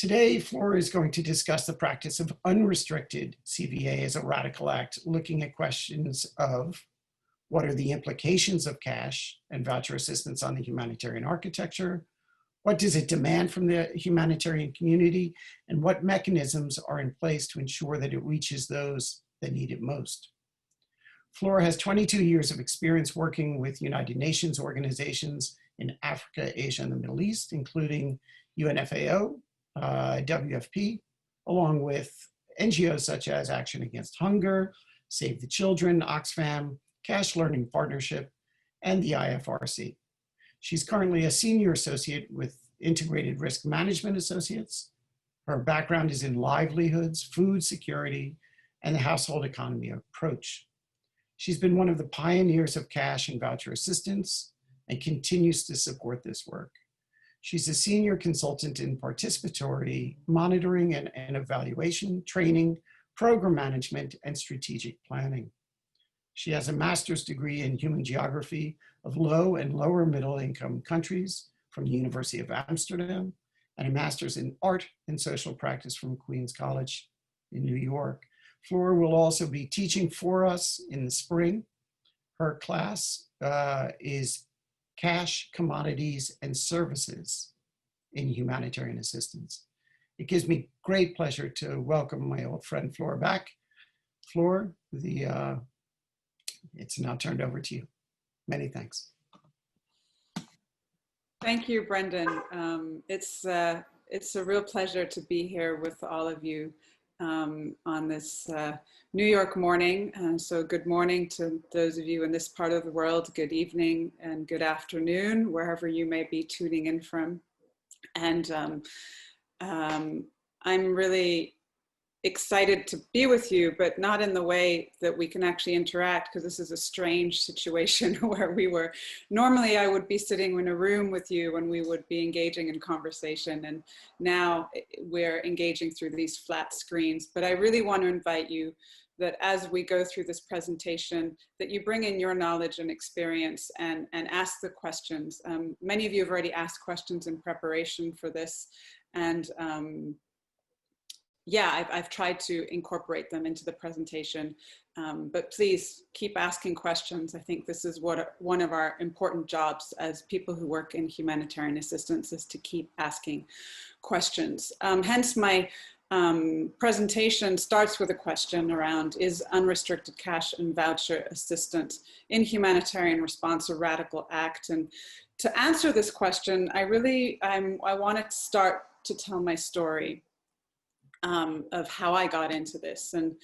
Today, Flora is going to discuss the practice of unrestricted CVA as a radical act, looking at questions of what are the implications of cash and voucher assistance on the humanitarian architecture, what does it demand from the humanitarian community, and what mechanisms are in place to ensure that it reaches those that need it most. Flora has 22 years of experience working with United Nations organizations in Africa, Asia, and the Middle East, including UNFAO, WFP, along with NGOs such as Action Against Hunger, Save the Children, Oxfam, Cash Learning Partnership, and the IFRC. She's currently a senior associate with Integrated Risk Management Associates. Her background is in livelihoods, food security, and the household economy approach. She's been one of the pioneers of cash and voucher assistance and continues to support this work. She's a senior consultant in participatory monitoring and evaluation, training, program management, and strategic planning. She has a master's degree in human geography of low and lower middle income countries from the University of Amsterdam, and a master's in art and social practice from Queens College in New York. Flora will also be teaching for us in the spring. Her class is Cash, Commodities, and Services in Humanitarian Assistance. It gives me great pleasure to welcome my old friend Flora back. Flora, it's now turned over to you. Many thanks. Thank you, Brendan. It's a real pleasure to be here with all of you on this New York morning. So good morning to those of you in this part of the world, good evening and good afternoon, wherever you may be tuning in from. And I'm really excited to be with you, but not in the way that we can actually interact, because this is a strange situation where normally I would be sitting in a room with you and we would be engaging in conversation, and now we're engaging through these flat screens. But I really want to invite you that as we go through this presentation, that you bring in your knowledge and experience and ask the questions. Many of you have already asked questions in preparation for this, and yeah, I've tried to incorporate them into the presentation, but please keep asking questions. I think this is one of our important jobs as people who work in humanitarian assistance, is to keep asking questions. Hence my presentation starts with a question around, is unrestricted cash and voucher assistance in humanitarian response a radical act? And to answer this question, I wanted to start to tell my story of how I got into this. And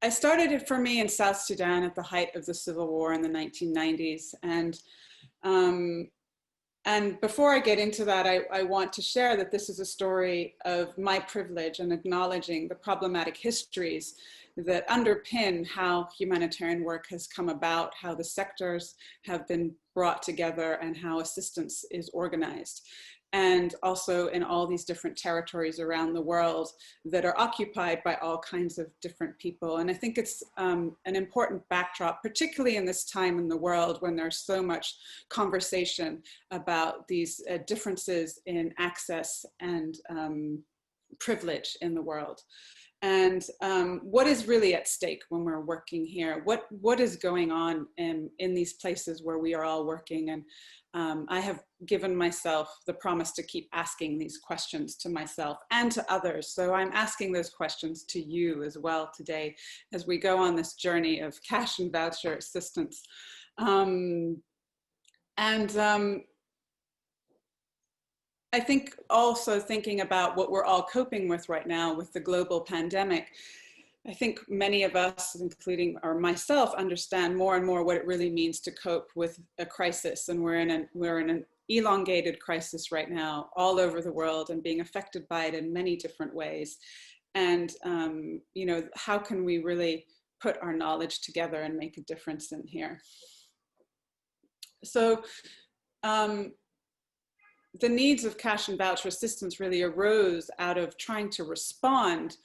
I started it for me in South Sudan at the height of the civil war in the 1990s. And before I get into that, I want to share that this is a story of my privilege and acknowledging the problematic histories that underpin how humanitarian work has come about, how the sectors have been brought together, and how assistance is organized. And also in all these different territories around the world that are occupied by all kinds of different people. And I think it's an important backdrop, particularly in this time in the world when there's so much conversation about these differences in access and privilege in the world. And what is really at stake when we're working here? What is going on in these places where we are all working? And I have given myself the promise to keep asking these questions to myself and to others. So I'm asking those questions to you as well today as we go on this journey of cash and voucher assistance. I think also thinking about what we're all coping with right now with the global pandemic, I think many of us, including or myself, understand more and more what it really means to cope with a crisis. And we're in an elongated crisis right now all over the world and being affected by it in many different ways. And, you know, how can we really put our knowledge together and make a difference in here? So, the needs of cash and voucher assistance really arose out of trying to respond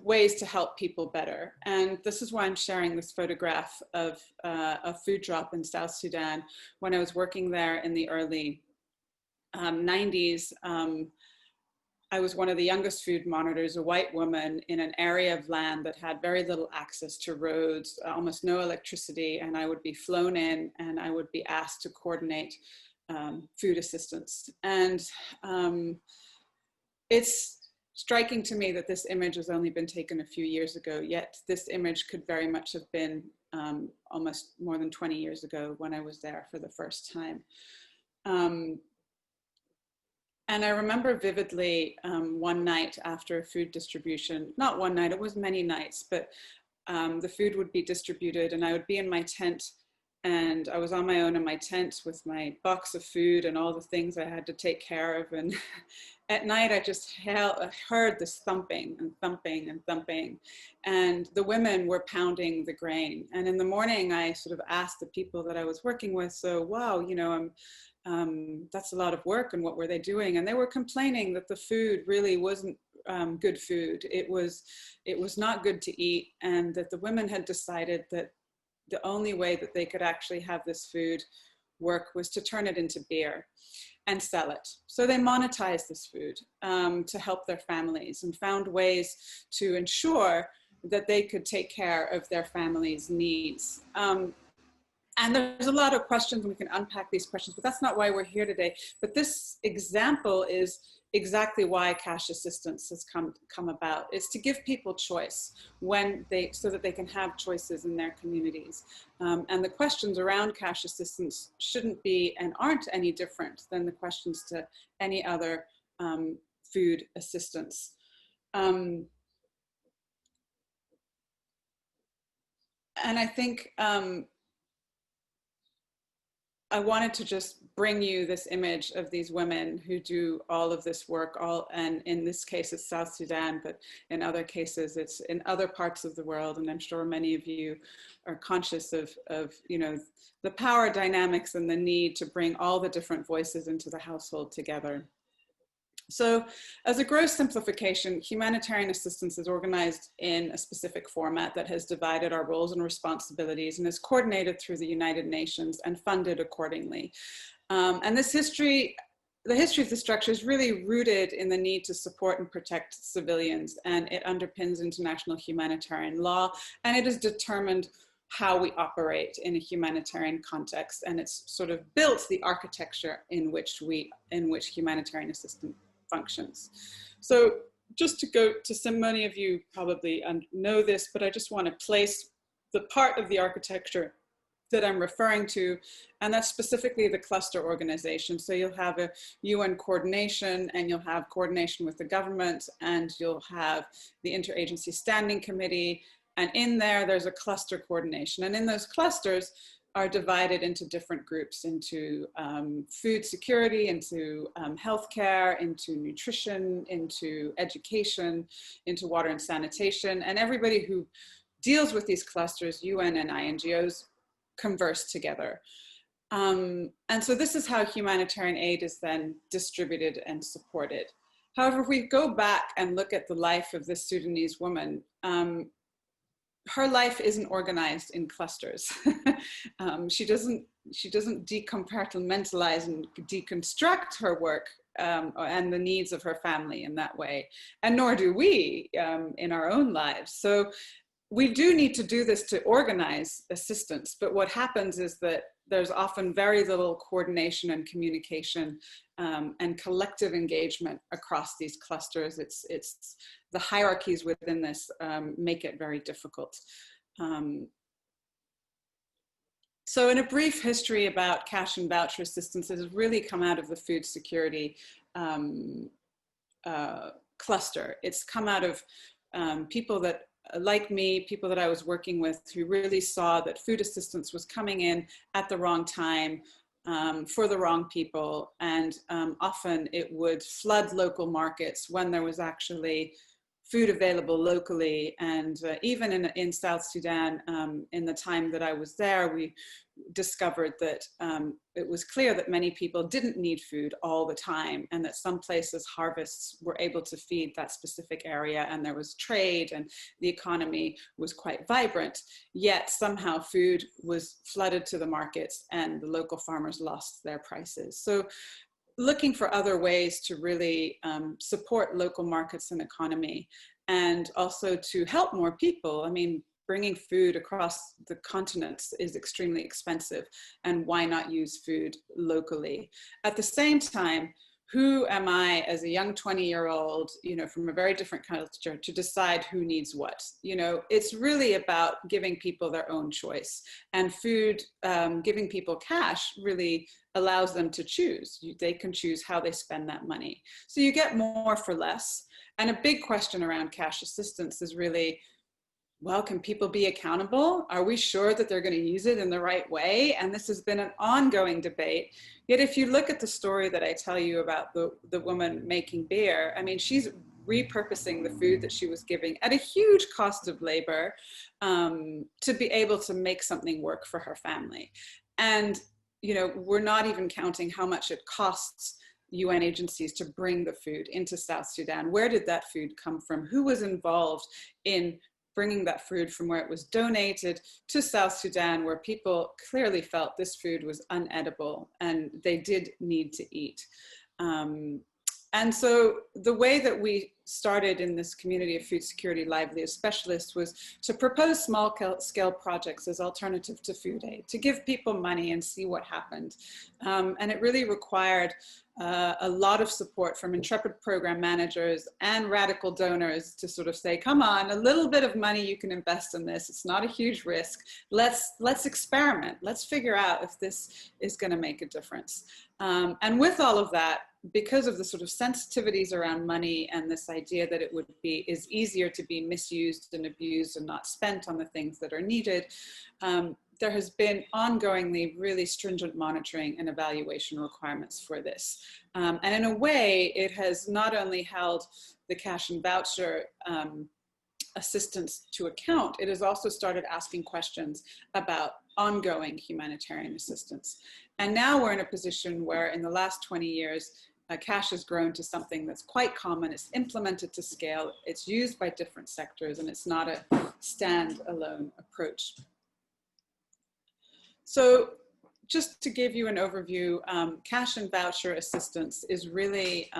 ways to help people better. And this is why I'm sharing this photograph of a food drop in South Sudan. When I was working there in the early 90s, I was one of the youngest food monitors, a white woman in an area of land that had very little access to roads, almost no electricity, and I would be flown in and I would be asked to coordinate food assistance. And it's striking to me that this image has only been taken a few years ago, yet this image could very much have been almost more than 20 years ago when I was there for the first time. And I remember vividly one night after food distribution, not one night, it was many nights, but the food would be distributed and I would be in my tent, and I was on my own in my tent with my box of food and all the things I had to take care of. And at night, I just heard this thumping and thumping and thumping. And the women were pounding the grain. And in the morning, I sort of asked the people that I was working with, so, wow, you know, that's a lot of work, and what were they doing? And they were complaining that the food really wasn't good food. It was not good to eat, and that the women had decided that the only way that they could actually have this food work was to turn it into beer and sell it. So they monetized this food to help their families, and found ways to ensure that they could take care of their families' needs. And there's a lot of questions, and we can unpack these questions, but that's not why we're here today. But this example is exactly why cash assistance has come about, is to give people choice so that they can have choices in their communities. And the questions around cash assistance shouldn't be and aren't any different than the questions to any other food assistance. And I think I wanted to just bring you this image of these women who do all of this work, and in this case it's South Sudan, but in other cases it's in other parts of the world. And I'm sure many of you are conscious of you know, the power dynamics and the need to bring all the different voices into the household together. So as a gross simplification, humanitarian assistance is organized in a specific format that has divided our roles and responsibilities and is coordinated through the United Nations and funded accordingly. And the history of the structure is really rooted in the need to support and protect civilians, and it underpins international humanitarian law, and it has determined how we operate in a humanitarian context, and it's sort of built the architecture in which humanitarian assistance functions. So just to go to, so many of you probably know this, but I just want to place the part of the architecture that I'm referring to, and that's specifically the cluster organization. So you'll have a UN coordination, and you'll have coordination with the government, and you'll have the interagency standing committee, and in there's a cluster coordination. And in those clusters are divided into different groups, into food security, into healthcare, into nutrition, into education, into water and sanitation. And everybody who deals with these clusters, UN and NGOs, converse together. And so this is how humanitarian aid is then distributed and supported. However, if we go back and look at the life of this Sudanese woman, her life isn't organized in clusters. She doesn't decompartmentalize and deconstruct her work and the needs of her family in that way, and nor do we in our own lives. So we do need to do this to organize assistance, but what happens is that there's often very little coordination and communication and collective engagement across these clusters. It's the hierarchies within this make it very difficult. So in a brief history about cash and voucher assistance, it has really come out of the food security cluster. It's come out of people that, like me, people that I was working with, who really saw that food assistance was coming in at the wrong time for the wrong people. And often it would flood local markets when there was actually food available locally. And even in South Sudan, in the time that I was there, we discovered that it was clear that many people didn't need food all the time, and that some places harvests were able to feed that specific area, and there was trade and the economy was quite vibrant, yet somehow food was flooded to the markets and the local farmers lost their prices. So looking for other ways to really support local markets and economy, and also to help more people. I mean, bringing food across the continents is extremely expensive, and why not use food locally? At the same time, who am I as a young 20-year-old, you know, from a very different culture to decide who needs what? You know, it's really about giving people their own choice, and food, giving people cash really allows them to choose. They can choose how they spend that money. So you get more for less. And a big question around cash assistance is really, well, can people be accountable? Are we sure that they're going to use it in the right way? And this has been an ongoing debate. Yet if you look at the story that I tell you about the woman making beer, I mean, she's repurposing the food that she was giving at a huge cost of labor to be able to make something work for her family. And, you know, we're not even counting how much it costs UN agencies to bring the food into South Sudan. Where did that food come from? Who was involved in bringing that food from where it was donated to South Sudan, where people clearly felt this food was unedible and they did need to eat. And so the way that we started in this community of food security livelihood specialists was to propose small scale projects as alternative to food aid, to give people money and see what happened. And it really required a lot of support from intrepid program managers and radical donors to sort of say, come on, a little bit of money you can invest in this. It's not a huge risk. Let's experiment. Let's figure out if this is going to make a difference. And with all of that, because of the sort of sensitivities around money and this idea that it is easier to be misused and abused and not spent on the things that are needed, there has been ongoingly really stringent monitoring and evaluation requirements for this. And in a way, it has not only held the cash and voucher assistance to account, it has also started asking questions about ongoing humanitarian assistance. And now we're in a position where in the last 20 years, cash has grown to something that's quite common. It's implemented to scale. It's used by different sectors, and it's not a standalone approach. So just to give you an overview, cash and voucher assistance is really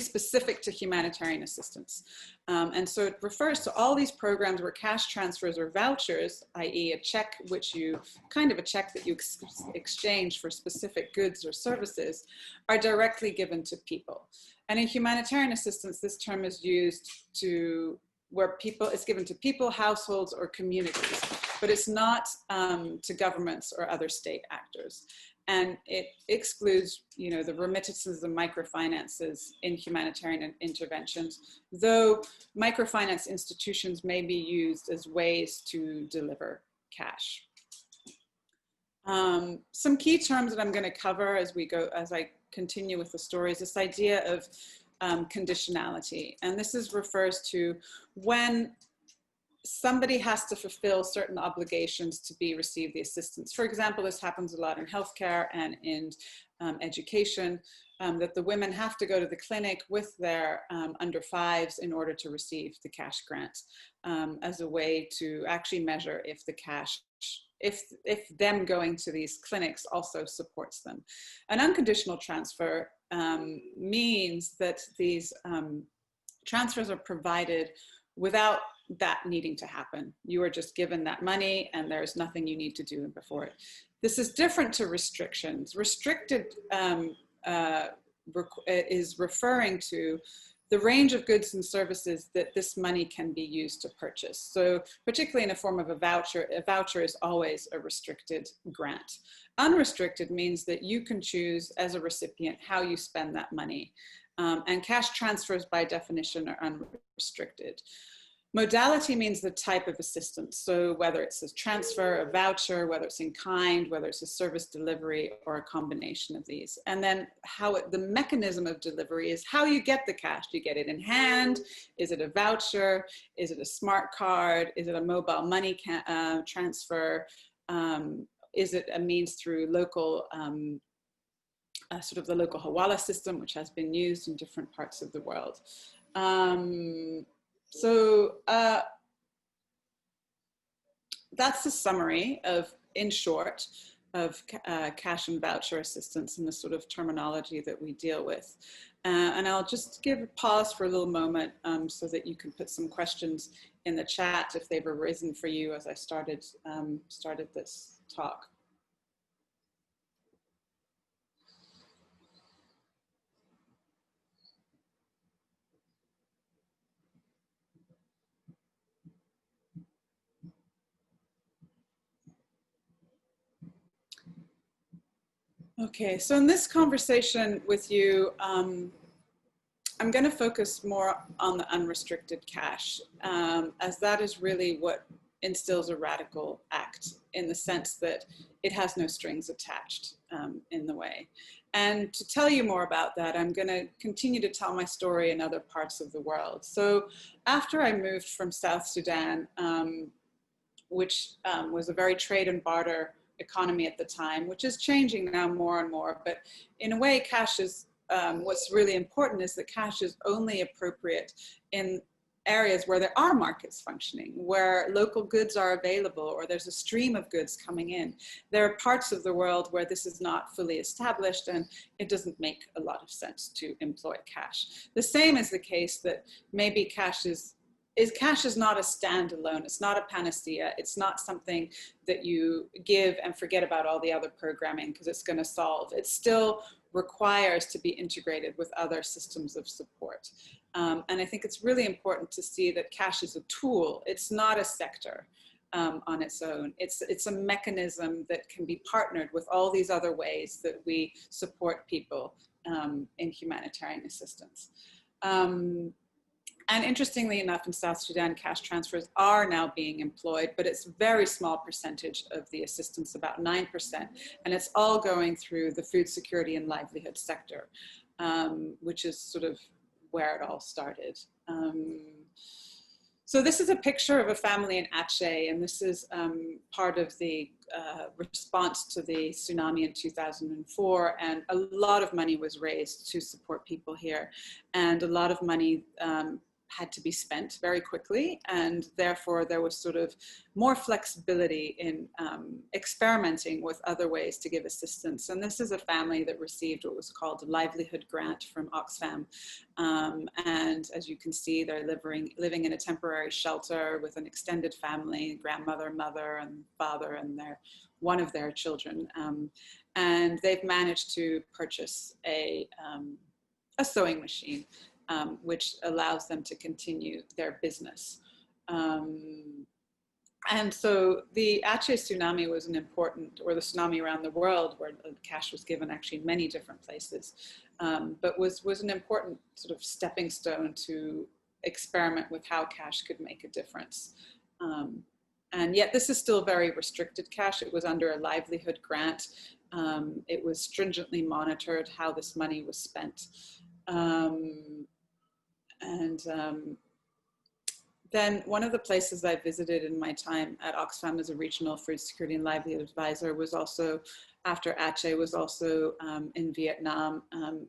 specific to humanitarian assistance. And so it refers to all these programs where cash transfers or vouchers, i.e. a check a check that you exchange for specific goods or services, are directly given to people. And in humanitarian assistance, this term is used it's given to people, households, or communities, but it's not to governments or other state actors. And it excludes, you know, the remittances and microfinances in humanitarian interventions, though microfinance institutions may be used as ways to deliver cash. Some key terms that I'm going to cover as I continue with the story is this idea of conditionality. And this refers to when somebody has to fulfill certain obligations to receive the assistance. For example, this happens a lot in healthcare and in education, that the women have to go to the clinic with their under fives in order to receive the cash grant, as a way to actually measure if the cash, if them going to these clinics also supports them. An unconditional transfer means that these transfers are provided without that needing to happen. You are just given that money and there's nothing you need to do before it. This is different to restrictions. Restricted is referring to the range of goods and services that this money can be used to purchase. So particularly in a form of a voucher is always a restricted grant. Unrestricted means that you can choose as a recipient how you spend that money. And cash transfers by definition are unrestricted. Modality means the type of assistance. So whether it's a transfer, a voucher, whether it's in kind, whether it's a service delivery, or a combination of these. And then the mechanism of delivery is how you get the cash. Do you get it in hand? Is it a voucher? Is it a smart card? Is it a mobile money transfer? Is it a means through local, sort of the local Hawala system, which has been used in different parts of the world. That's the summary of, in short, of cash and voucher assistance and the sort of terminology that we deal with. And I'll just give a pause for a little moment so that you can put some questions in the chat if they've arisen for you as I started this talk. Okay, so in this conversation with you, I'm going to focus more on the unrestricted cash, as that is really what instills a radical act in the sense that it has no strings attached in the way. And to tell you more about that, I'm going to continue to tell my story in other parts of the world. So after I moved from South Sudan, which was a very trade and barter economy at the time, which is changing now more and more. But in a way, cash is, what's really important is that cash is only appropriate in areas where there are markets functioning, where local goods are available, or there's a stream of goods coming in. There are parts of the world where this is not fully established and it doesn't make a lot of sense to employ cash. The same is the case that maybe cash is not a standalone, it's not a panacea, it's not something that you give and forget about all the other programming because it's going to solve. It still requires to be integrated with other systems of support. And I think it's really important to see that cash is a tool, it's not a sector on its own. It's a mechanism that can be partnered with all these other ways that we support people in humanitarian assistance. And interestingly enough, in South Sudan, cash transfers are now being employed, but it's a very small percentage of the assistance, about 9%. And it's all going through the food security and livelihood sector, which is sort of where it all started. So this is a picture of a family in Aceh, and this is part of the response to the tsunami in 2004. And a lot of money was raised to support people here. And a lot of money had to be spent very quickly, and therefore there was sort of more flexibility in experimenting with other ways to give assistance. And this is a family that received what was called a livelihood grant from Oxfam. And as you can see, they're living in a temporary shelter with an extended family, grandmother, mother, and father, and one of their children. And they've managed to purchase a sewing machine, which allows them to continue their business. And so the Aceh tsunami was an important, or the tsunami around the world, where cash was given actually in many different places, but was an important sort of stepping stone to experiment with how cash could make a difference. And yet this is still very restricted cash. It was under a livelihood grant. It was stringently monitored how this money was spent. Then one of the places I visited in my time at Oxfam as a regional food security and livelihood advisor was also, after Aceh, was also in Vietnam,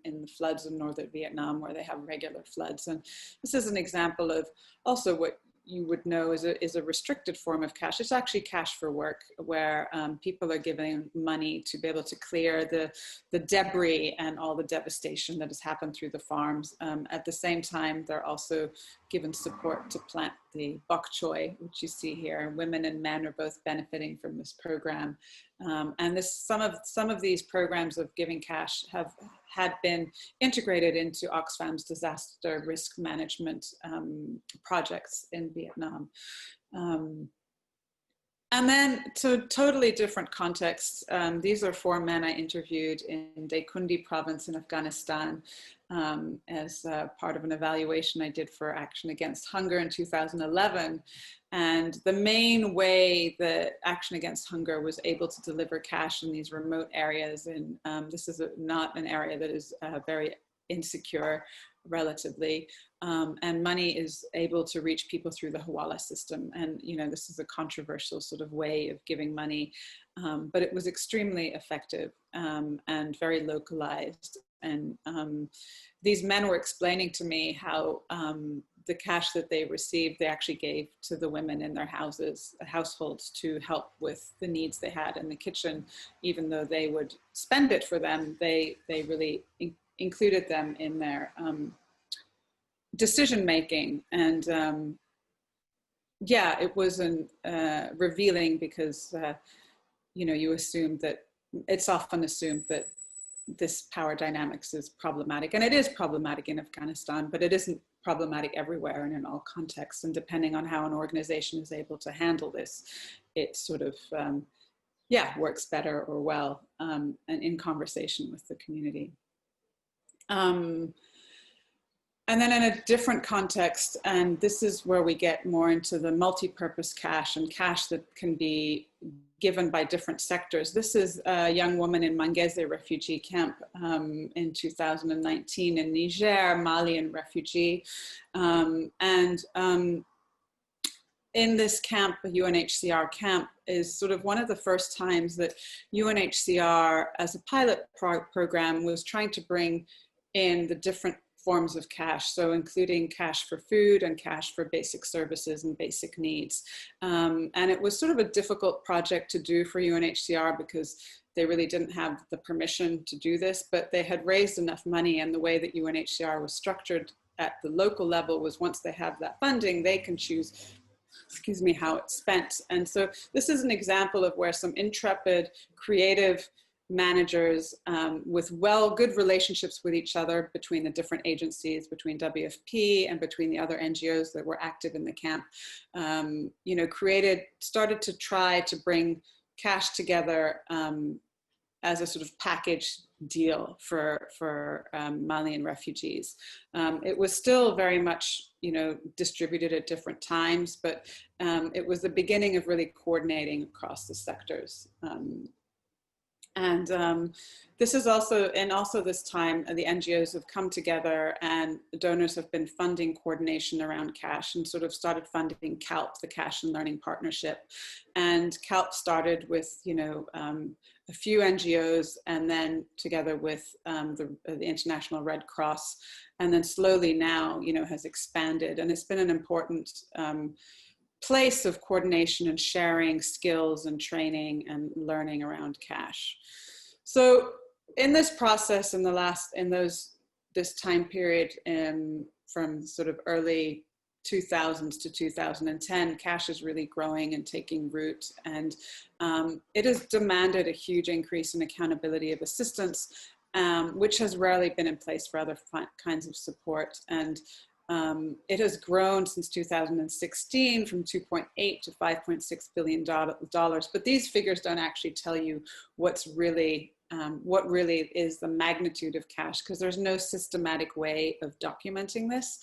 in the floods in northern Vietnam, where they have regular floods. And this is an example of also what you would know is a restricted form of cash. It's actually cash for work, where people are giving money to be able to clear the debris and all the devastation that has happened through the farms. At the same time, they're also given support to plant the bok choy, which you see here. Women and men are both benefiting from this program. And some of these programs of giving cash had been integrated into Oxfam's disaster risk management projects in Vietnam. And then to totally different contexts, these are 4 men I interviewed in Daikundi province in Afghanistan as part of an evaluation I did for Action Against Hunger in 2011. And the main way that Action Against Hunger was able to deliver cash in these remote areas, and this is not an area that is very insecure relatively, and money is able to reach people through the Hawala system. And, you know, this is a controversial sort of way of giving money, but it was extremely effective and very localized. And these men were explaining to me how the cash that they received, they actually gave to the women in their households to help with the needs they had in the kitchen. Even though they would spend it for them, they really included them in their decision making. And yeah, it was revealing, because you know, you assume that it's often assumed that this power dynamics is problematic, and it is problematic in Afghanistan, but it isn't problematic everywhere and in all contexts. And depending on how an organization is able to handle this, it sort of yeah, works better or well, and in conversation with the community. And then in a different context, and this is where we get more into the multi-purpose cash and cash that can be given by different sectors. This is a young woman in Mangeze refugee camp in 2019 in Niger, Malian refugee. In this camp, a UNHCR camp, is sort of one of the first times that UNHCR as a pilot program was trying to bring in the different forms of cash, so including cash for food and cash for basic services and basic needs. And it was sort of a difficult project to do for UNHCR because they really didn't have the permission to do this, but they had raised enough money, and the way that UNHCR was structured at the local level was once they have that funding, they can choose, excuse me, how it's spent. And so this is an example of where some intrepid, creative managers with good relationships with each other between the different agencies, between WFP and between the other NGOs that were active in the camp, you know, started to try to bring cash together as a sort of package deal for Malian refugees. It was still very much, you know, distributed at different times, but it was the beginning of really coordinating across the sectors. This is also this time, the NGOs have come together and donors have been funding coordination around cash and sort of started funding CaLP, the Cash and Learning Partnership. And CaLP started with, you know, a few NGOs, and then together with the International Red Cross, and then slowly now, you know, has expanded. And it's been an important place of coordination and sharing skills and training and learning around cash. So in this process, this time period from sort of early 2000s to 2010, cash is really growing and taking root, and it has demanded a huge increase in accountability of assistance, which has rarely been in place for other kinds of support. And it has grown since 2016 from 2.8 to $5.6 billion, but these figures don't actually tell you what really is the magnitude of cash, because there's no systematic way of documenting this.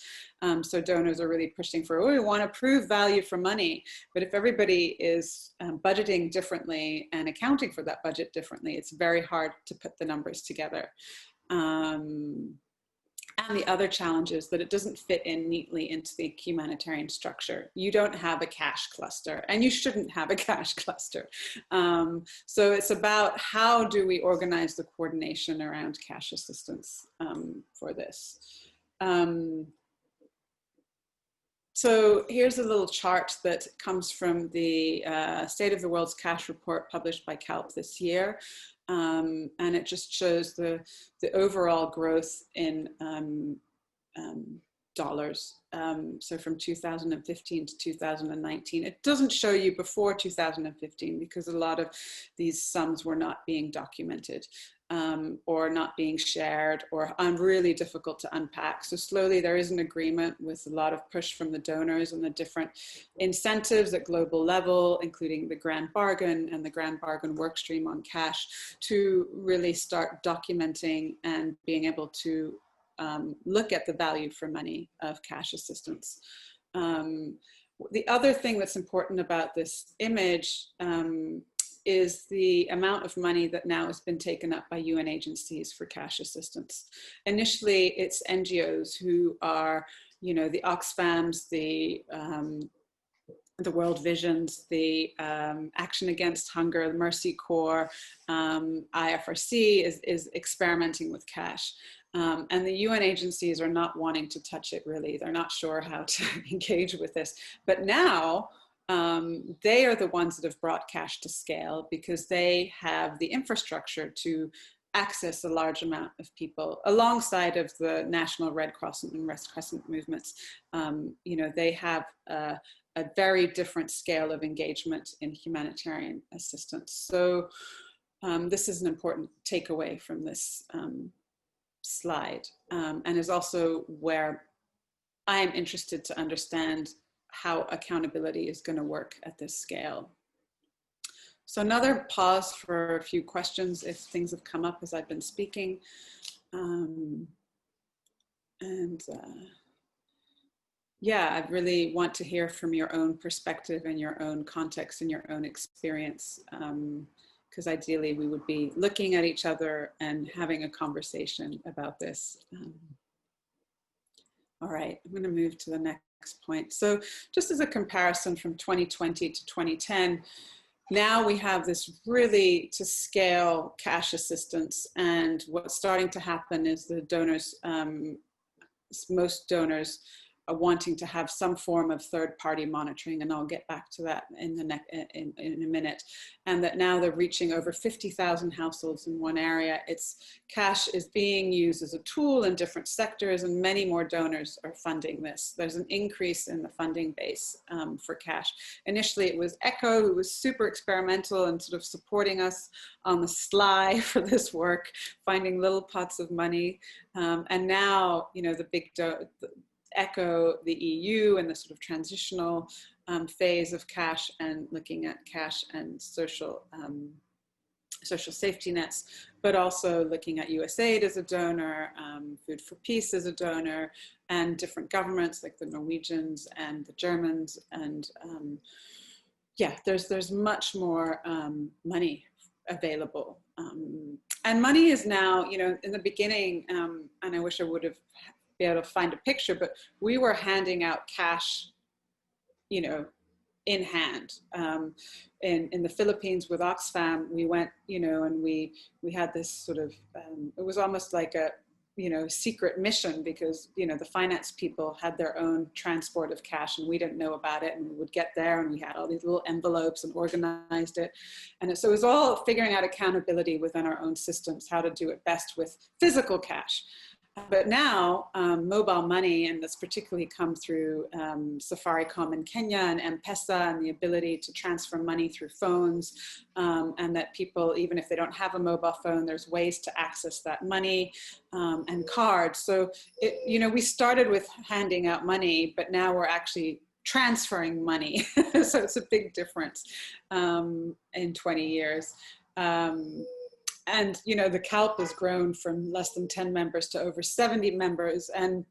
So donors are really pushing for, oh, we want to prove value for money, but if everybody is budgeting differently and accounting for that budget differently, it's very hard to put the numbers together. And the other challenge is that it doesn't fit in neatly into the humanitarian structure. You don't have a cash cluster, and you shouldn't have a cash cluster. So it's about how do we organize the coordination around cash assistance for this. So here's a little chart that comes from the State of the World's Cash report published by CaLP this year. And it just shows the overall growth in So from 2015 to 2019. It doesn't show you before 2015 because a lot of these sums were not being documented or not being shared or really difficult to unpack. So slowly there is an agreement with a lot of push from the donors and the different incentives at global level, including the Grand Bargain and the Grand Bargain workstream on cash, to really start documenting and being able to look at the value for money of cash assistance. The other thing that's important about this image is the amount of money that now has been taken up by UN agencies for cash assistance. Initially, it's NGOs who are, you know, the Oxfams, the World Visions, the Action Against Hunger, the Mercy Corps, IFRC is experimenting with cash. And the UN agencies are not wanting to touch it really. They're not sure how to engage with this. But now they are the ones that have brought cash to scale because they have the infrastructure to access a large amount of people alongside of the National Red Cross and Red Crescent movements. You know, they have a very different scale of engagement in humanitarian assistance. So this is an important takeaway from this slide, and is also where I am interested to understand how accountability is going to work at this scale. So another pause for a few questions if things have come up as I've been speaking. Yeah, I really want to hear from your own perspective and your own context and your own experience. Because ideally we would be looking at each other and having a conversation about this. All right, I'm going to move to the next point. So just as a comparison from 2020 to 2010, now we have this really to scale cash assistance, and what's starting to happen is the donors, most donors are wanting to have some form of third-party monitoring, and I'll get back to that in a minute. And that now they're reaching over 50,000 households in one area. Cash is being used as a tool in different sectors, and many more donors are funding this. There's an increase in the funding base for cash. Initially, it was ECHO, who was super experimental and sort of supporting us on the sly for this work, finding little pots of money. And now, you know, the big ECHO, the EU, and the sort of transitional phase of cash and looking at cash and social safety nets, but also looking at USAID as a donor, Food for Peace as a donor, and different governments like the Norwegians and the Germans. And yeah, there's much more money available. And money is now, you know, in the beginning, and I wish I would have be able to find a picture, but we were handing out cash, you know, in hand. In the Philippines with Oxfam, we went, you know, and we had this sort of, it was almost like a, you know, secret mission because, you know, the finance people had their own transport of cash and we didn't know about it, and we would get there and we had all these little envelopes and organized it. And so it was all figuring out accountability within our own systems, how to do it best with physical cash. But now mobile money, and that's particularly come through Safaricom in Kenya and M-Pesa, and the ability to transfer money through phones, and that people, even if they don't have a mobile phone, there's ways to access that money, and cards. So, you know, we started with handing out money, but now we're actually transferring money. So it's a big difference in 20 years. And, you know, the CaLP has grown from less than 10 members to over 70 members. And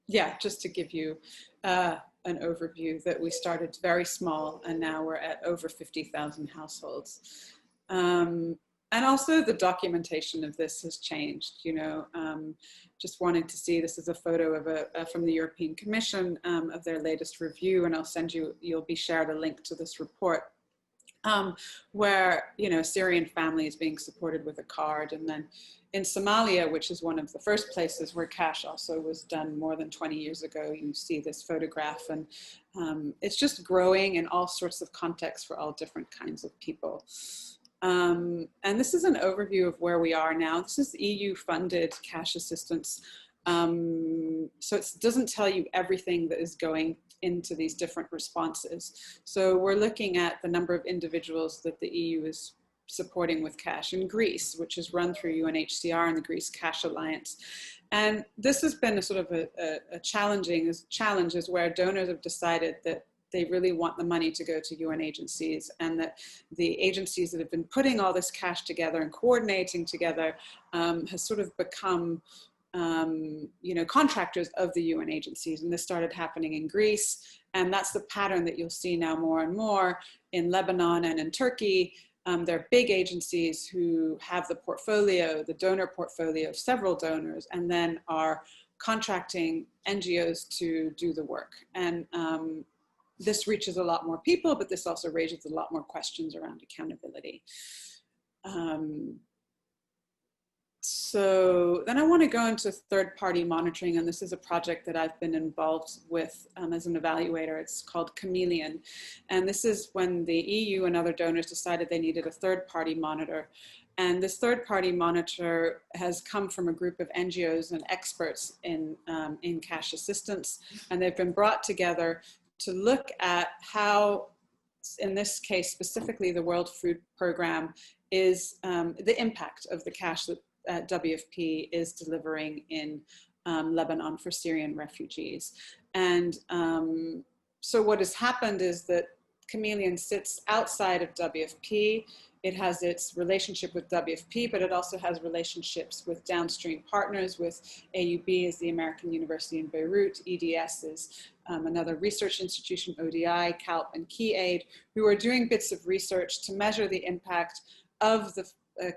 yeah, just to give you an overview, that we started very small and now we're at over 50,000 households. And also the documentation of this has changed, you know, just wanting to see, this is a photo of from the European Commission of their latest review, and I'll send you, you'll be shared a link to this report. Where, you know, Syrian family is being supported with a card. And then in Somalia, which is one of the first places where cash also was done more than 20 years ago, you see this photograph, and it's just growing in all sorts of contexts for all different kinds of people. And this is an overview of where we are now. This is EU funded cash assistance So it doesn't tell you everything that is going into these different responses. So we're looking at the number of individuals that the EU is supporting with cash in Greece, which is run through UNHCR and the Greece Cash Alliance. And this has been a sort of a challenge is where donors have decided that they really want the money to go to UN agencies, and that the agencies that have been putting all this cash together and coordinating together has sort of become contractors of the UN agencies. And this started happening in Greece. And that's the pattern that you'll see now more and more in Lebanon and in Turkey. They're big agencies who have the donor portfolio of several donors, and then are contracting NGOs to do the work. And this reaches a lot more people, but this also raises a lot more questions around accountability. So then I want to go into third-party monitoring, and this is a project that I've been involved with as an evaluator. It's called Chameleon, and this is when the EU and other donors decided they needed a third-party monitor. And this third-party monitor has come from a group of NGOs and experts in cash assistance, and they've been brought together to look at how, in this case specifically the World Food Programme, is the impact of the cash that WFP is delivering in Lebanon for Syrian refugees. And so what has happened is that Chameleon sits outside of WFP. It has its relationship with WFP, but it also has relationships with downstream partners, with AUB is the American University in Beirut, EDS is another research institution, ODI, CaLP, and KeyAid, who are doing bits of research to measure the impact of the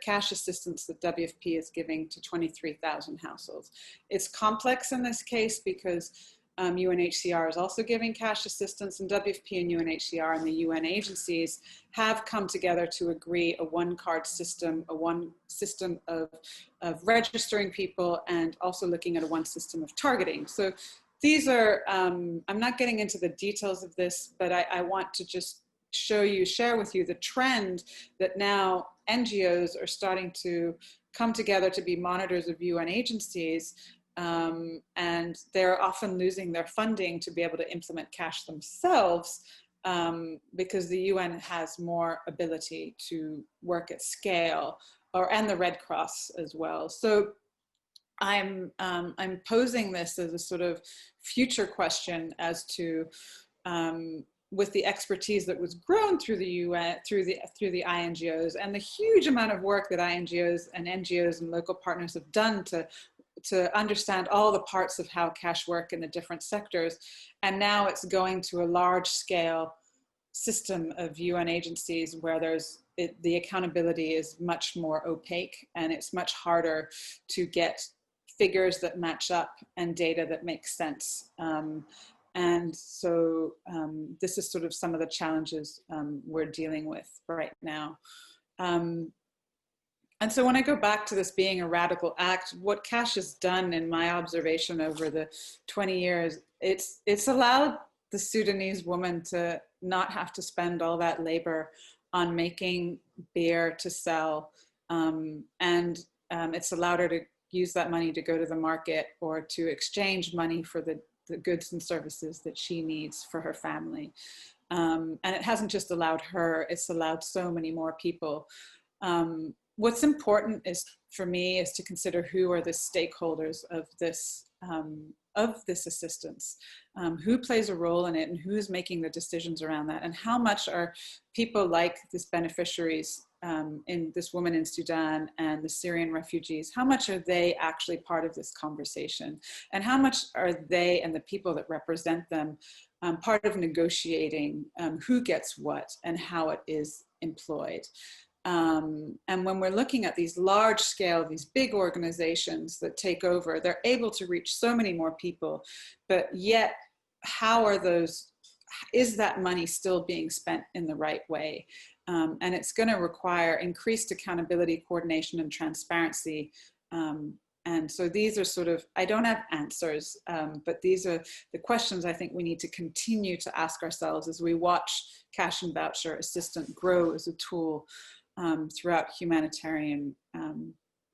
cash assistance that WFP is giving to 23,000 households. It's complex in this case because UNHCR is also giving cash assistance, and WFP and UNHCR and the UN agencies have come together to agree a one-card system, one system of registering people, and also looking at a one system of targeting. So these are, I'm not getting into the details of this, but I want to just share with you the trend that now NGOs are starting to come together to be monitors of UN agencies, and they're often losing their funding to be able to implement cash themselves because the UN has more ability to work at scale, and the Red Cross as well. So I'm posing this as a sort of future question as to with the expertise that was grown through the UN, through the INGOs, and the huge amount of work that INGOs and NGOs and local partners have done to understand all the parts of how cash work in the different sectors. And now it's going to a large scale system of UN agencies where the accountability is much more opaque, and it's much harder to get figures that match up and data that makes sense. And so this is sort of some of the challenges we're dealing with right now. And so when I go back to this being a radical act, what cash has done in my observation over the 20 years, it's allowed the Sudanese woman to not have to spend all that labor on making beer to sell. And it's allowed her to use that money to go to the market or to exchange money for the goods and services that she needs for her family. And it hasn't just allowed her, it's allowed so many more people. What's important for me is to consider who are the stakeholders of this assistance, who plays a role in it, and who's making the decisions around that, and how much are people like these beneficiaries in this woman in Sudan and the Syrian refugees, how much are they actually part of this conversation? And how much are they and the people that represent them part of negotiating who gets what and how it is employed? And when we're looking at these large scale, these big organizations that take over, they're able to reach so many more people, but yet is that money still being spent in the right way? And it's going to require increased accountability, coordination, and transparency. And so these are sort of, I don't have answers, but these are the questions I think we need to continue to ask ourselves as we watch Cash and Voucher Assistance grow as a tool throughout humanitarian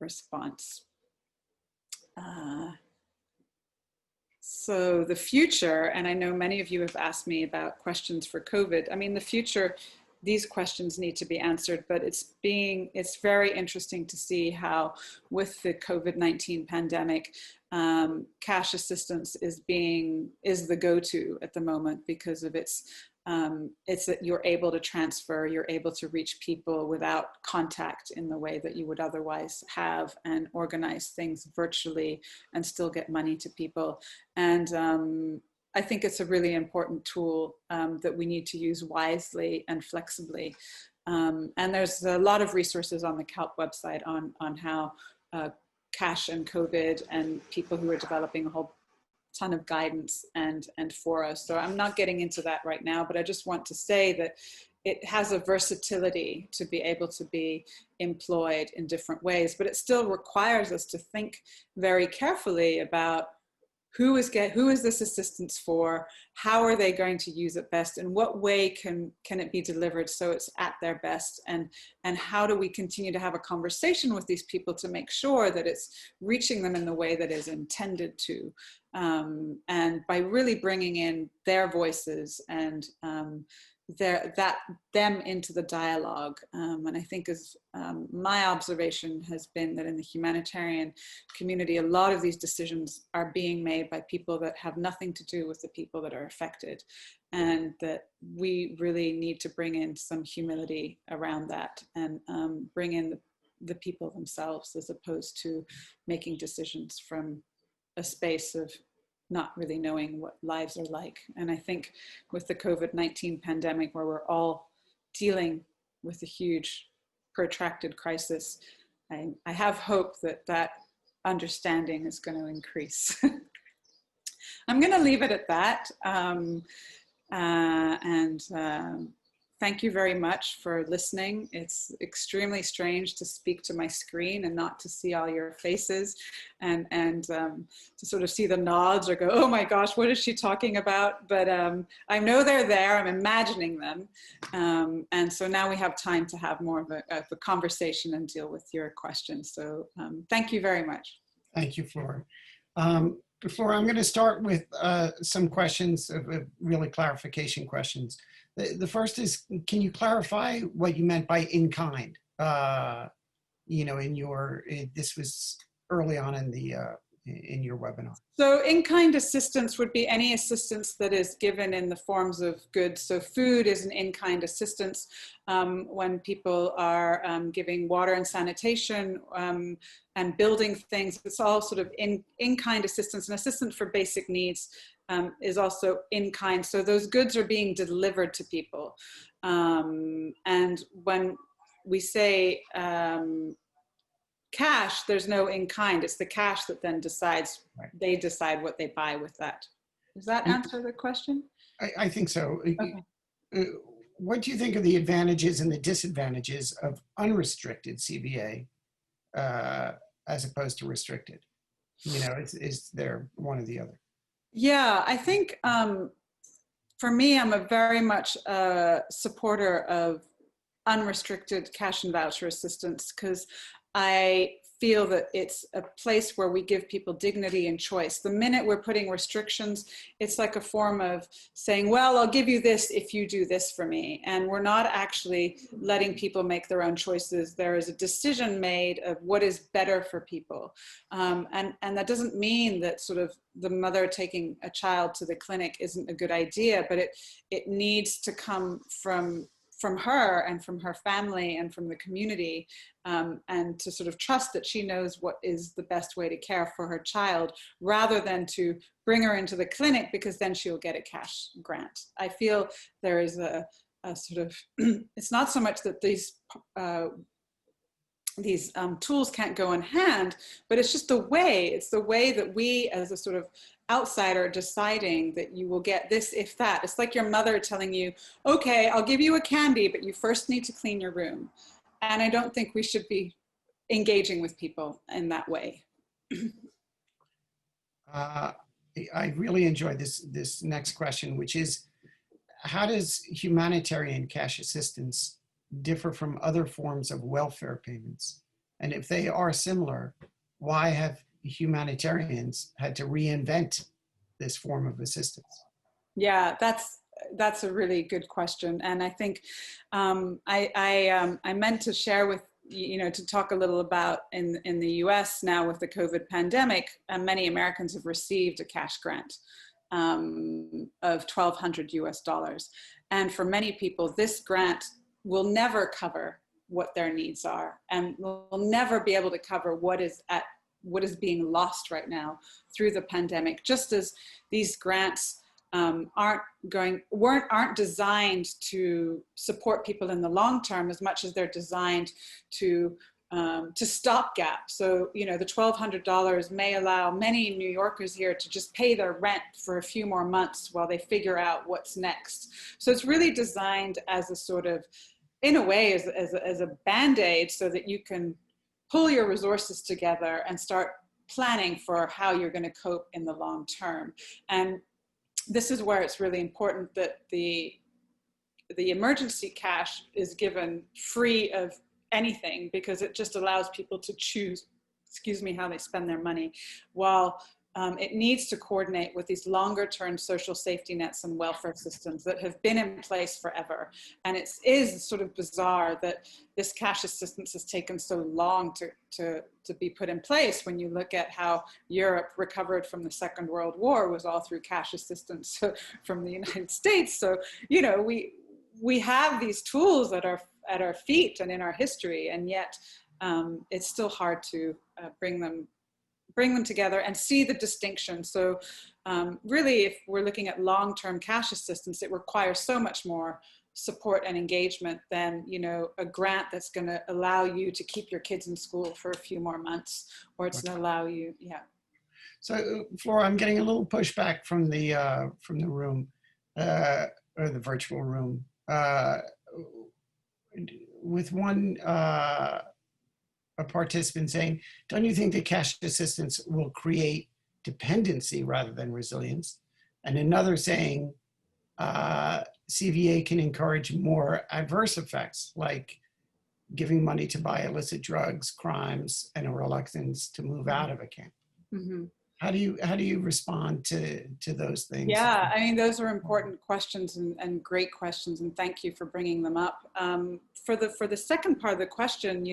response. So the future, and I know many of you have asked me about questions for COVID. I mean, the future, these questions need to be answered, but it's very interesting to see how with the COVID-19 pandemic, cash assistance is the go-to at the moment because of it's that you're able to transfer, you're able to reach people without contact in the way that you would otherwise have, and organize things virtually and still get money to people. And I think it's a really important tool that we need to use wisely and flexibly. And there's a lot of resources on the CaLP website on how cash and COVID and people who are developing a whole ton of guidance and for us. So I'm not getting into that right now, but I just want to say that it has a versatility to be able to be employed in different ways, but it still requires us to think very carefully about who is this assistance for, how are they going to use it best, in what way can it be delivered so it's at their best, and how do we continue to have a conversation with these people to make sure that it's reaching them in the way that is intended to, and by really bringing in their voices and them into the dialogue. And I think my observation has been that in the humanitarian community, a lot of these decisions are being made by people that have nothing to do with the people that are affected, and that we really need to bring in some humility around that and bring in the people themselves, as opposed to making decisions from a space of not really knowing what lives are like. And I think with the COVID-19 pandemic, where we're all dealing with a huge protracted crisis, I have hope that understanding is going to increase. I'm going to leave it at that. Thank you very much for listening. It's extremely strange to speak to my screen and not to see all your faces, and to sort of see the nods or go, oh my gosh, what is she talking about? But I know they're there, I'm imagining them. And so now we have time to have more of a conversation and deal with your questions. So thank you very much. Thank you, Flora. Flora, I'm going to start with some questions, really clarification questions. The first is, can you clarify what you meant by in kind? You know, this was early on in your webinar. So in-kind assistance would be any assistance that is given in the forms of goods. So food is an in-kind assistance. When people are giving water and sanitation and building things, it's all sort of in-kind assistance. And assistance for basic needs is also in-kind. So those goods are being delivered to people. And when we say cash, there's no in-kind. It's the cash that then decides, right. They decide what they buy with that. Does that answer the question? I think so. Okay. What do you think of the advantages and the disadvantages of unrestricted CVA as opposed to restricted? You know, is there one or the other? Yeah, I think for me, I'm a very much a supporter of unrestricted cash and voucher assistance, because I feel that it's a place where we give people dignity and choice. The minute we're putting restrictions, it's like a form of saying, well, I'll give you this if you do this for me. And we're not actually letting people make their own choices. There is a decision made of what is better for people. And that doesn't mean that sort of the mother taking a child to the clinic isn't a good idea, but it needs to come from her and from her family and from the community, and to sort of trust that she knows what is the best way to care for her child, rather than to bring her into the clinic because then she'll get a cash grant. I feel there is a sort of, it's not so much that these tools can't go in hand, but it's just it's the way that we as a sort of outsider deciding that you will get this if that. It's like your mother telling you, okay, I'll give you a candy, but you first need to clean your room. And I don't think we should be engaging with people in that way. I really enjoyed this next question, which is, how does humanitarian cash assistance differ from other forms of welfare payments? And if they are similar, why have humanitarians had to reinvent this form of assistance? Yeah, that's a really good question, and I think I meant to share with to talk a little about in the U.S. now with the COVID pandemic. Many Americans have received a cash grant of $1,200 US, and for many people, this grant will never cover what their needs are, and will never be able to cover what is being lost right now through the pandemic. Just as these grants aren't designed to support people in the long term as much as they're designed to stopgap. So, the $1,200 may allow many New Yorkers here to just pay their rent for a few more months while they figure out what's next. So it's really designed as a sort of, in a way, as a Band-Aid, so that you can pull your resources together and start planning for how you're going to cope in the long term. And this is where it's really important that the emergency cash is given free of anything, because it just allows people to choose, how they spend their money, while it needs to coordinate with these longer term social safety nets and welfare systems that have been in place forever. And it is sort of bizarre that this cash assistance has taken so long to be put in place, when you look at how Europe recovered from the Second World War was all through cash assistance from the United States. So, we have these tools that are at our feet and in our history, and yet it's still hard to bring them together and see the distinction. So really, if we're looking at long-term cash assistance, it requires so much more support and engagement than, a grant that's going to allow you to keep your kids in school for a few more months, or it's going to allow you, So, Flora, I'm getting a little pushback from the room, or the virtual room, with one a participant saying, don't you think that cash assistance will create dependency rather than resilience? And another saying, CVA can encourage more adverse effects, like giving money to buy illicit drugs, crimes, and a reluctance to move out of a camp. Mm-hmm. How do you respond to those things? Yeah, I mean, those are important questions and great questions, and thank you for bringing them up. For the second part of the question,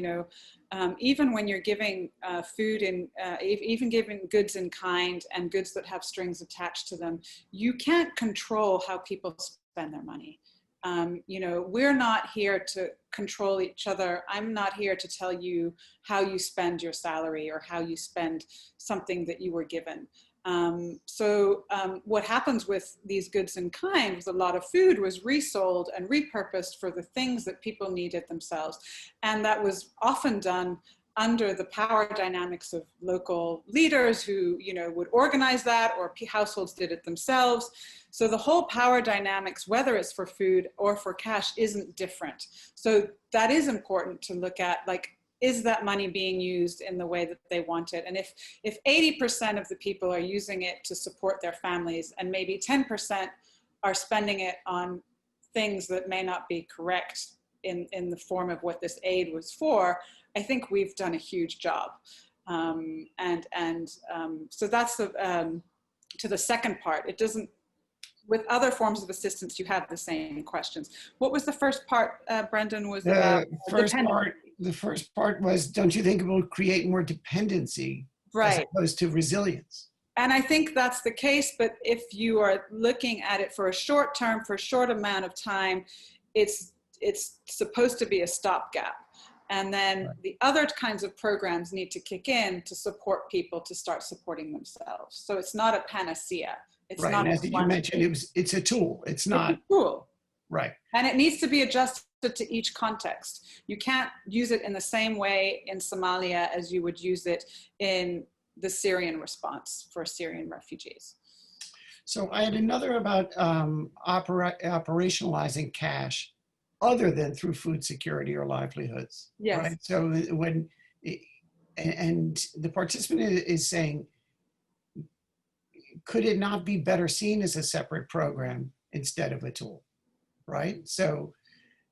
even when you're giving food and even giving goods in kind and goods that have strings attached to them, you can't control how people spend their money. We're not here to control each other. I'm not here to tell you how you spend your salary or how you spend something that you were given. What happens with these goods in kind was a lot of food was resold and repurposed for the things that people needed themselves. And that was often done under the power dynamics of local leaders who, would organize that, or households did it themselves. So the whole power dynamics, whether it's for food or for cash, isn't different. So that is important to look at, like, is that money being used in the way that they want it? And if 80% of the people are using it to support their families, and maybe 10% are spending it on things that may not be correct in the form of what this aid was for, I think we've done a huge job. So that's to the second part. It doesn't, with other forms of assistance, you have the same questions. What was the first part, Brendan, was about the first part was, don't you think it will create more dependency, right, as opposed to resilience? And I think that's the case, but if you are looking at it for a short term, for a short amount of time, it's supposed to be a stopgap. And then right. The other kinds of programs need to kick in to support people to start supporting themselves. So it's not a panacea. It's right. not. And as you mentioned, it's a tool. It's not. It's a tool. Right. And it needs to be adjusted to each context. You can't use it in the same way in Somalia as you would use it in the Syrian response for Syrian refugees. So I had another about operationalizing cash other than through food security or livelihoods. Yes. Right? So and the participant is saying, could it not be better seen as a separate program instead of a tool, right? So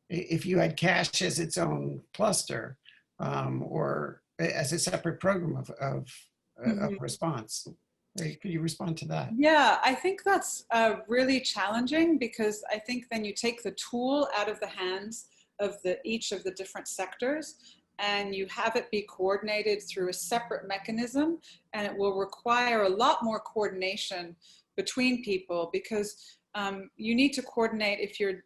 if you had cash as its own cluster, or as a separate program of response, Could you respond to that? Yeah, I think that's really challenging, because I think then you take the tool out of the hands of each of the different sectors, and you have it be coordinated through a separate mechanism, and it will require a lot more coordination between people, because you need to coordinate.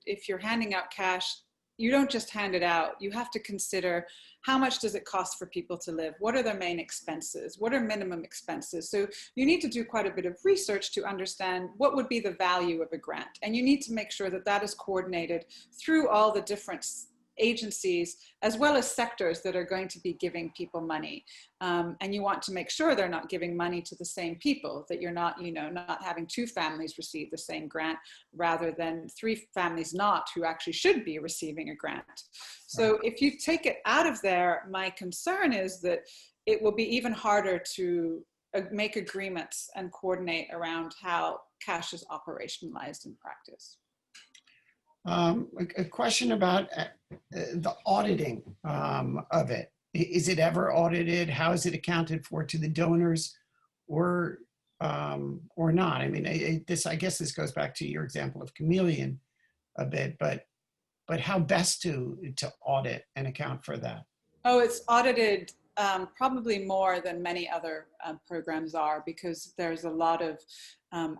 If you're handing out cash, you don't just hand it out. You have to consider, how much does it cost for people to live? What are their main expenses? What are minimum expenses? So you need to do quite a bit of research to understand what would be the value of a grant. And you need to make sure that that is coordinated through all the different agencies, as well as sectors that are going to be giving people money. And you want to make sure they're not giving money to the same people, that you're not, not having 2 families receive the same grant rather than 3 families not, who actually should be receiving a grant. So if you take it out of there, my concern is that it will be even harder to make agreements and coordinate around how cash is operationalized in practice. A question about the auditing of it. Is it ever audited? How is it accounted for to the donors, or not? I mean, I guess this goes back to your example of Chameleon a bit, but how best to audit and account for that? Oh, it's audited probably more than many other programs are, because there's a lot of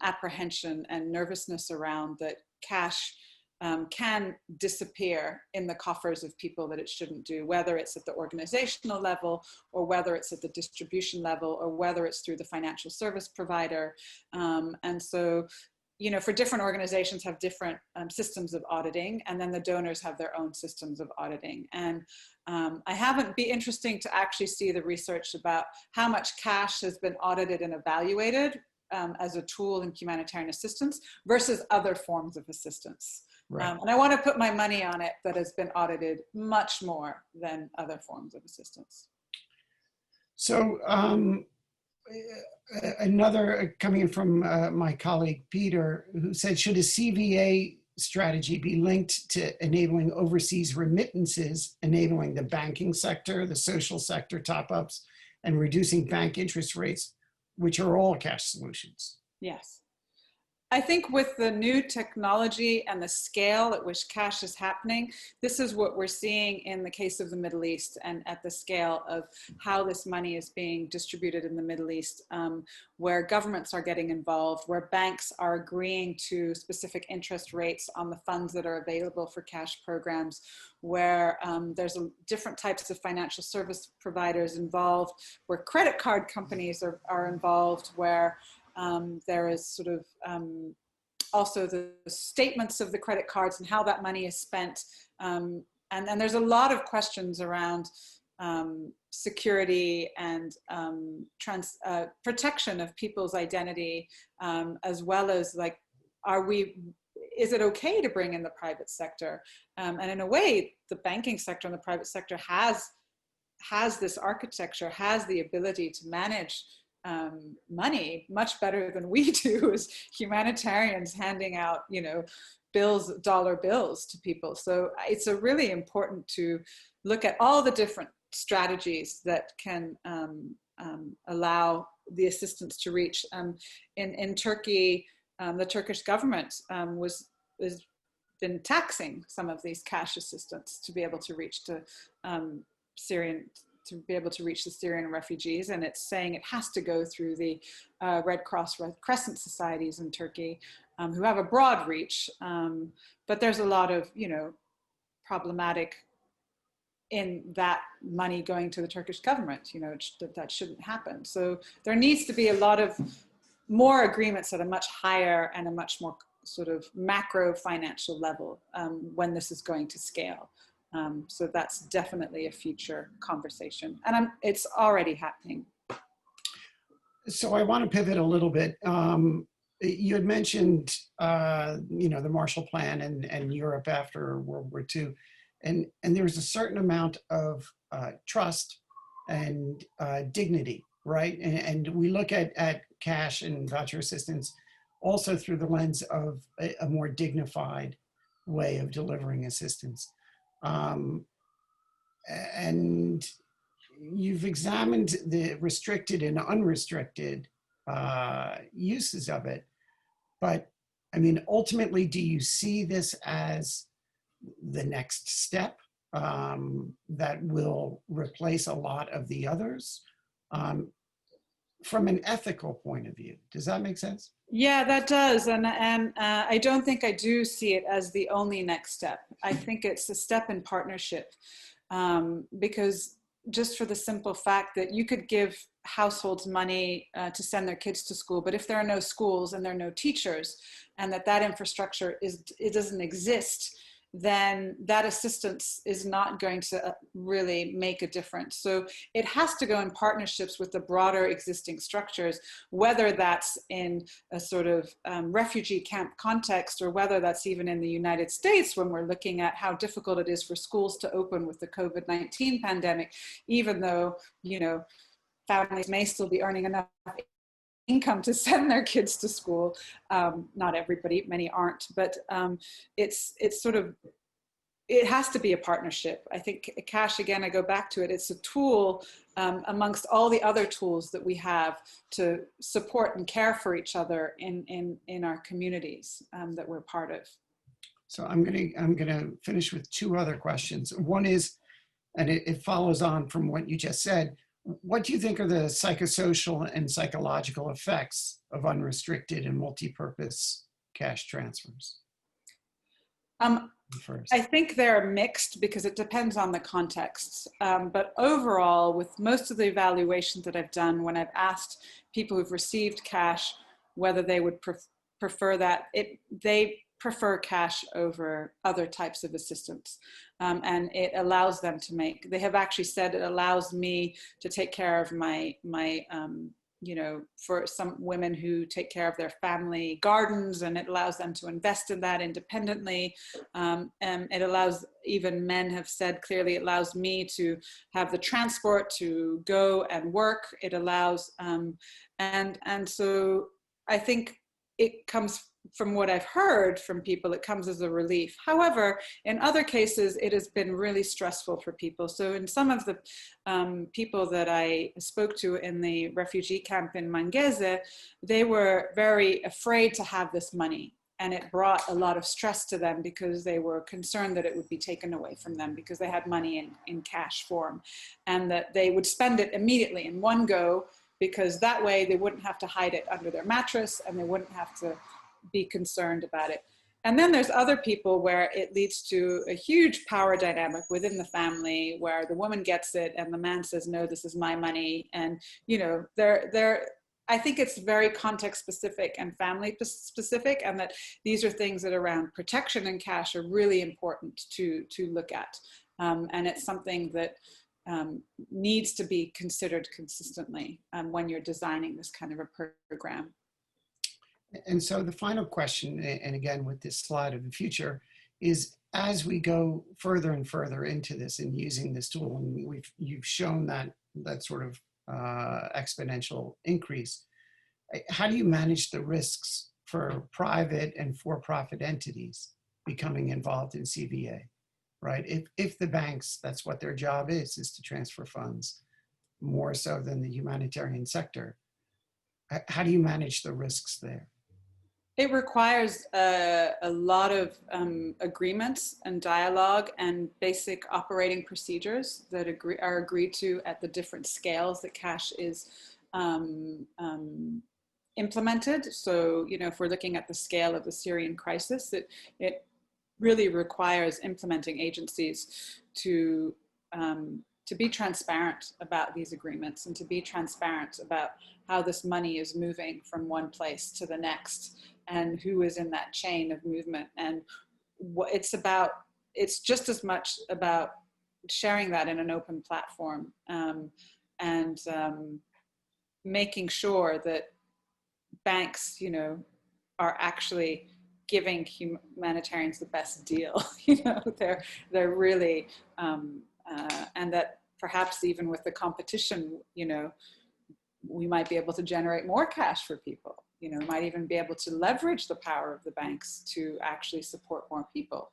apprehension and nervousness around that cash can disappear in the coffers of people that it shouldn't do, whether it's at the organizational level, or whether it's at the distribution level, or whether it's through the financial service provider. And so, for different organizations have different systems of auditing, and then the donors have their own systems of auditing. And be interesting to actually see the research about how much cash has been audited and evaluated as a tool in humanitarian assistance versus other forms of assistance. Right. And I want to put my money on it that has been audited much more than other forms of assistance. So another coming in from my colleague, Peter, who said, should a CVA strategy be linked to enabling overseas remittances, enabling the banking sector, the social sector top-ups, and reducing bank interest rates, which are all cash solutions? Yes. I think with the new technology and the scale at which cash is happening, this is what we're seeing in the case of the Middle East, and at the scale of how this money is being distributed in the Middle East, where governments are getting involved, where banks are agreeing to specific interest rates on the funds that are available for cash programs, where there's different types of financial service providers involved, where credit card companies are involved, where there is sort of also the statements of the credit cards and how that money is spent. And there's a lot of questions around security and protection of people's identity, as well as like, is it okay to bring in the private sector? And in a way, the banking sector and the private sector has this architecture, has the ability to manage money much better than we do as humanitarians, handing out, dollar bills to people. So it's really important to look at all the different strategies that can allow the assistance to reach. In Turkey, the Turkish government has been taxing some of these cash assistance to be able to reach the Syrian refugees, and it's saying it has to go through the Red Cross, Red Crescent societies in Turkey, who have a broad reach, but there's a lot of problematic in that money going to the Turkish government. That shouldn't happen. So there needs to be a lot of more agreements at a much higher and a much more sort of macro financial level when this is going to scale. So that's definitely a future conversation, and it's already happening. So I want to pivot a little bit. You had mentioned, the Marshall Plan and Europe after World War II, and there was a certain amount of trust and dignity, right? And we look at cash and voucher assistance also through the lens of a more dignified way of delivering assistance. And you've examined the restricted and unrestricted uses of it. But I mean, ultimately, do you see this as the next step that will replace a lot of the others? From an ethical point of view, does that make sense? Yeah, that does. And I don't think I do see it as the only next step. I think it's a step in partnership, because just for the simple fact that you could give households money to send their kids to school, but if there are no schools and there are no teachers, and that infrastructure it doesn't exist, then that assistance is not going to really make a difference. So it has to go in partnerships with the broader existing structures, whether that's in a sort of refugee camp context, or whether that's even in the United States, when we're looking at how difficult it is for schools to open with the COVID-19 pandemic, even though, you know, families may still be earning enough income to send their kids to school. Not everybody, many aren't, but it's sort of, it has to be a partnership. I think cash, again, I go back to it, it's a tool amongst all the other tools that we have to support and care for each other in our communities that we're part of. So I'm gonna finish with two other questions. One is, and it follows on from what you just said, what do you think are the psychosocial and psychological effects of unrestricted and multi-purpose cash transfers? I think they're mixed because it depends on the context. But overall, with most of the evaluations that I've done, when I've asked people who've received cash whether they would prefer that, they prefer cash over other types of assistance. And it allows them to make, they have actually said it allows me to take care of my you know, for some women who take care of their family gardens, and it allows them to invest in that independently. And it allows, even men have said clearly, it allows me to have the transport to go and work. It allows, and so I think it comes from what I've heard from people, it comes as a relief. However, in other cases, it has been really stressful for people. So in some of the people that I spoke to in the refugee camp in Mangeze, they were very afraid to have this money. And it brought a lot of stress to them because they were concerned that it would be taken away from them because they had money in cash form, and that they would spend it immediately in one go, because that way they wouldn't have to hide it under their mattress and they wouldn't have to be concerned about it. And then there's other people where it leads to a huge power dynamic within the family, where the woman gets it and the man says, no, this is my money. And, you know, I think it's very context specific and family specific, and that these are things that around protection and cash are really important to look at. And it's something that needs to be considered consistently when you're designing this kind of a program. And so the final question, and again with this slide of the future, is as we go further and further into this and using this tool, and you've shown that sort of exponential increase, how do you manage the risks for private and for-profit entities becoming involved in CVA, right? If the banks, that's what their job is to transfer funds more so than the humanitarian sector, how do you manage the risks there? It requires a lot of agreements and dialogue and basic operating procedures that are agreed to at the different scales that cash is implemented. So, you know, if we're looking at the scale of the Syrian crisis, it really requires implementing agencies to be transparent about these agreements and to be transparent about how this money is moving from one place to the next, and who is in that chain of movement. And what it's just as much about sharing that in an open platform, and making sure that banks, you know, are actually giving humanitarians the best deal. You know, they're really, and that perhaps even with the competition, you know, we might be able to generate more cash for people. You know, might even be able to leverage the power of the banks to actually support more people.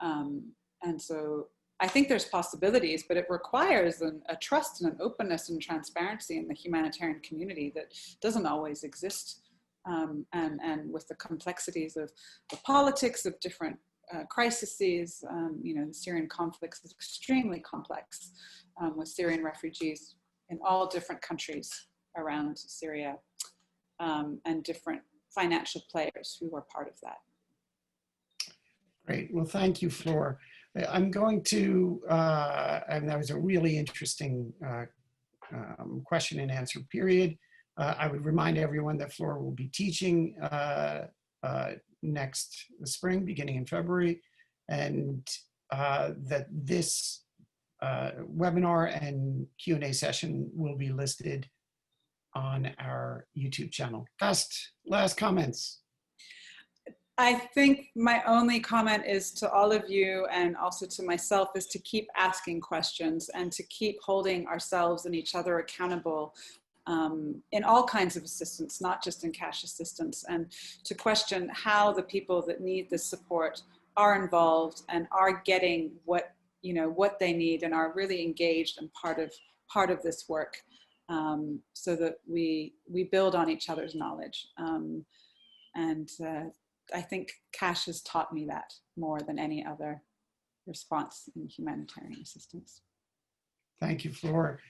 And so I think there's possibilities, but it requires a trust and an openness and transparency in the humanitarian community that doesn't always exist. And with the complexities of the politics of different crises, the Syrian conflict is extremely complex, with Syrian refugees in all different countries around Syria, and different financial players who are part of that. Great. Well, thank you, Flor. I'm going to, and that was a really interesting question and answer period. I would remind everyone that Flor will be teaching next spring, beginning in February, and that this webinar and Q&A session will be listed on our YouTube channel. Last comments. I think my only comment is to all of you and also to myself is to keep asking questions and to keep holding ourselves and each other accountable in all kinds of assistance, not just in cash assistance, and to question how the people that need this support are involved and are getting what they need and are really engaged and part of this work, so that we build on each other's knowledge. I think cash has taught me that more than any other response in humanitarian assistance. Thank you, Flor.